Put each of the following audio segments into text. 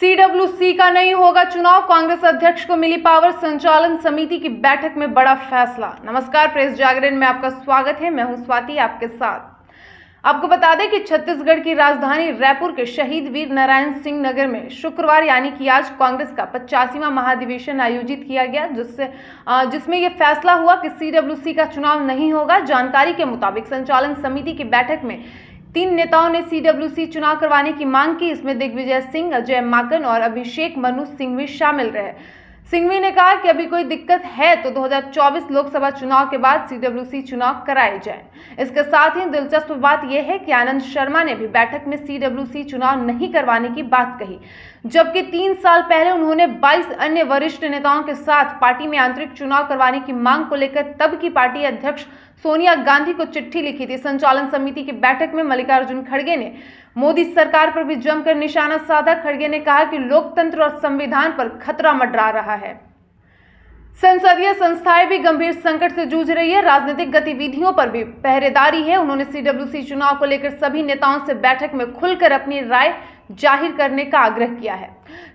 CWC का नहीं होगा चुनाव, कांग्रेस अध्यक्ष को मिली पावर, संचालन समिति की बैठक में बड़ा फैसला। नमस्कार, प्रेस जागरण में आपका स्वागत है। मैं हूं स्वाति आपके साथ। आपको बता दें कि छत्तीसगढ़ की राजधानी रायपुर के शहीद वीर नारायण सिंह नगर में शुक्रवार यानी कि आज कांग्रेस का 85वां महाधिवेशन आयोजित किया गया, जिसमें यह फैसला हुआ कि सीडब्ल्यूसी का चुनाव नहीं होगा। जानकारी के मुताबिक संचालन समिति की बैठक में 3 नेताओं ने सीडब्ल्यूसी चुनाव करवाने की मांग की। इसमें दिग्विजय सिंह, अजय माकन और अभिषेक मनु सिंघवी शामिल रहे। सिंघवी ने कहा कि अभी कोई दिक्कत है तो 2024 लोकसभा चुनाव के बाद सीडब्ल्यूसी चुनाव कराए जाएं। इसके साथ ही दिलचस्प बात यह है कि आनंद शर्मा ने भी बैठक में सीडब्ल्यूसी चुनाव नहीं करवाने की बात कही, जबकि 3 साल पहले उन्होंने 22 अन्य वरिष्ठ नेताओं के साथ पार्टी में आंतरिक चुनाव करवाने की मांग को लेकर तब की पार्टी अध्यक्ष सोनिया गांधी को चिट्ठी लिखी थी। संचालन समिति की बैठक में मल्लिकार्जुन खड़गे ने मोदी सरकार पर भी जमकर निशाना साधा। खड़गे ने कहा कि लोकतंत्र और संविधान पर खतरा मंडरा रहा है। संसदीय संस्थाएं भी गंभीर संकट से जूझ रही है, राजनीतिक गतिविधियों पर भी पहरेदारी है। उन्होंने सीडब्ल्यूसी चुनाव को लेकर सभी नेताओं से बैठक में खुलकर अपनी राय जाहिर करने का आग्रह किया है।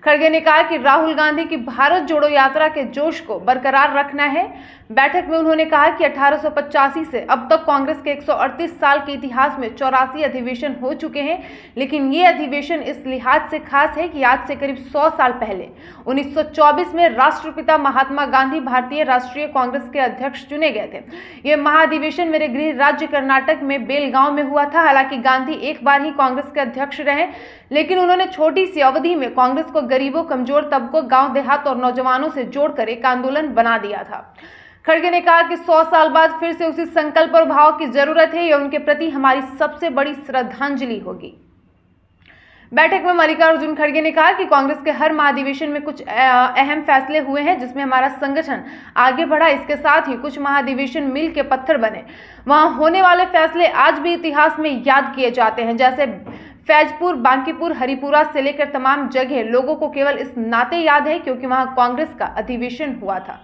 खड़गे ने कहा कि राहुल गांधी की भारत जोड़ो यात्रा के जोश को बरकरार रखना है। बैठक में उन्होंने कहा कि 1885 से अब तक कांग्रेस के 138 साल के इतिहास में 84 अधिवेशन हो चुके हैं, लेकिन ये अधिवेशन इस लिहाज से खास है कि आज से करीब 100 साल पहले 1924 में राष्ट्रपिता महात्मा गांधी भारतीय राष्ट्रीय कांग्रेस के अध्यक्ष चुने गए थे। ये महाधिवेशन मेरे गृह राज्य कर्नाटक में बेलगांव में हुआ था। हालांकि गांधी एक बार ही कांग्रेस के अध्यक्ष रहे, लेकिन उन्होंने छोटी सी अवधि में कांग्रेस को गरीबों, कमजोर तबकों, गांव देहात और नौजवानों से जोड़कर एक आंदोलन बना दिया था। खड़गे ने कहा कि 100 साल बाद फिर से उसी संकल्प और भाव की जरूरत है। यह उनके प्रति हमारी सबसे बड़ी श्रद्धांजलि होगी। बैठक में मल्लिकार्जुन खड़गे ने कहा कि कांग्रेस के हर महाधिवेशन में कुछ अहम फैसले हुए हैं जिसमें हमारा संगठन आगे बढ़ा। इसके साथ ही कुछ महाधिवेशन मील के पत्थर बने। वहां होने वाले फैसले आज भी इतिहास में याद किए जाते हैं, जैसे फैजपुर, बांकीपुर, हरिपुरा से लेकर तमाम जगह लोगों को केवल इस नाते याद है क्योंकि वहां कांग्रेस का अधिवेशन हुआ था।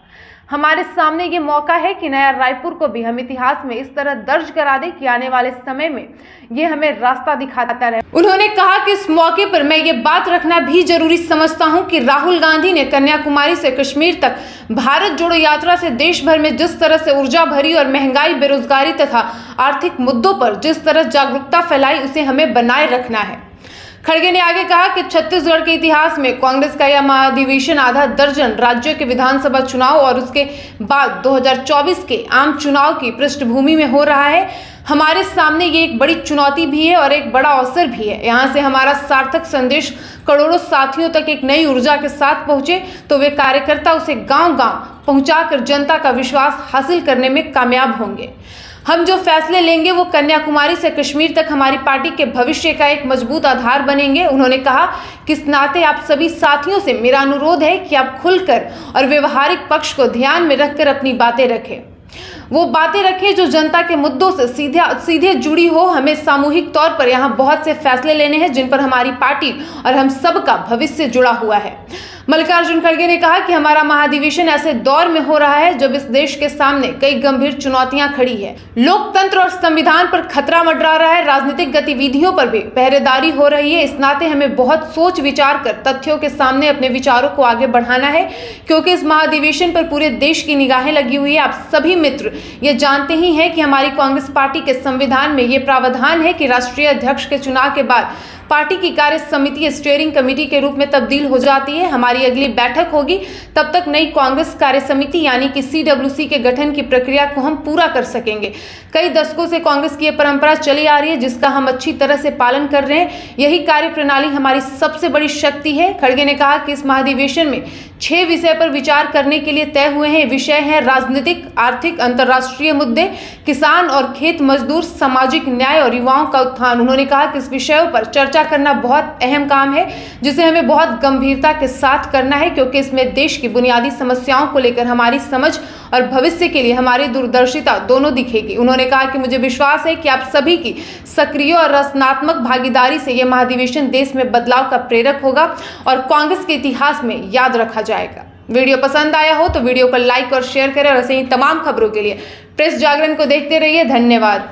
हमारे सामने ये मौका है कि नया रायपुर को भी हम इतिहास में इस तरह दर्ज करा दें कि आने वाले समय में ये हमें रास्ता दिखाता रहे। उन्होंने कहा कि इस मौके पर मैं ये बात रखना भी जरूरी समझता हूं कि राहुल गांधी ने कन्याकुमारी से कश्मीर तक भारत जोड़ो यात्रा से देश भर में जिस तरह से ऊर्जा भरी और महंगाई, बेरोजगारी तथा आर्थिक मुद्दों पर जिस तरह जागरूकता फैलाई, उसे हमें बनाए रखना है। खड़गे ने आगे कहा कि छत्तीसगढ़ के इतिहास में कांग्रेस का यह महाधिवेशन आधा दर्जन राज्यों के विधानसभा चुनाव और उसके बाद 2024 के आम चुनाव की पृष्ठभूमि में हो रहा है। हमारे सामने ये एक बड़ी चुनौती भी है और एक बड़ा अवसर भी है। यहाँ से हमारा सार्थक संदेश करोड़ों साथियों तक एक नई ऊर्जा के साथ पहुंचे तो वे कार्यकर्ता उसे गांव-गांव पहुंचाकर जनता का विश्वास हासिल करने में कामयाब होंगे। हम जो फैसले लेंगे वो कन्याकुमारी से कश्मीर तक हमारी पार्टी के भविष्य का एक मजबूत आधार बनेंगे। उन्होंने कहा कि इस नाते आप सभी साथियों से मेरा अनुरोध है कि आप खुलकर और व्यवहारिक पक्ष को ध्यान में रखकर अपनी बातें रखें। वो बातें रखें जो जनता के मुद्दों से सीधे जुड़ी हो। हमें सामूहिक तौर पर यहाँ बहुत से फैसले लेने हैं जिन पर हमारी पार्टी और हम सब का भविष्य जुड़ा हुआ है। मल्लिकार्जुन खड़गे ने कहा कि हमारा महाधिवेशन ऐसे दौर में हो रहा है जब इस देश के सामने कई गंभीर चुनौतियां खड़ी है। लोकतंत्र और संविधान पर खतरा मंडरा रहा है, राजनीतिक गतिविधियों पर भी पहरेदारी हो रही है। इस नाते हमें बहुत सोच विचार कर तथ्यों के सामने अपने विचारों को आगे बढ़ाना है, क्योंकि इस महाधिवेशन पर पूरे देश की निगाहें लगी हुई है। आप सभी मित्र ये जानते ही हैं कि हमारी कांग्रेस पार्टी के संविधान में ये प्रावधान है कि राष्ट्रीय अध्यक्ष के चुनाव के बाद पार्टी की कार्य समिति स्टीयरिंग कमेटी के रूप में तब्दील हो जाती है। हमारी अगली बैठक होगी, तब तक नई कांग्रेस कार्य समिति यानी कि सीडब्ल्यूसी के गठन की प्रक्रिया को हम पूरा कर सकेंगे। कई दशकों से कांग्रेस की यह परंपरा चली आ रही है जिसका हम अच्छी तरह से पालन कर रहे हैं। यही कार्य प्रणाली हमारी सबसे बड़ी शक्ति है। खड़गे ने कहा कि इस महाधिवेशन में 6 विषय पर विचार करने के लिए तय हुए हैं। विषय है राजनीतिक, आर्थिक, अंतर्राष्ट्रीय मुद्दे, किसान और खेत मजदूर, सामाजिक न्याय और युवाओं का उत्थान। उन्होंने कहा कि इस विषयों पर चर्चा करना बहुत अहम काम है जिसे हमें बहुत गंभीरता के साथ करना है, क्योंकि इसमें देश की बुनियादी समस्याओं को लेकर हमारी समझ और भविष्य के लिए हमारी दूरदर्शिता दोनों दिखेगी। उन्होंने कहा कि मुझे विश्वास है कि आप सभी की सक्रिय और रचनात्मक भागीदारी से यह महाधिवेशन देश में बदलाव का प्रेरक होगा और कांग्रेस के इतिहास में याद रखा जाएगा। वीडियो पसंद आया हो तो वीडियो को लाइक और शेयर करें और ऐसे ही तमाम खबरों के लिए प्रेस जागरण को देखते रहिए। धन्यवाद।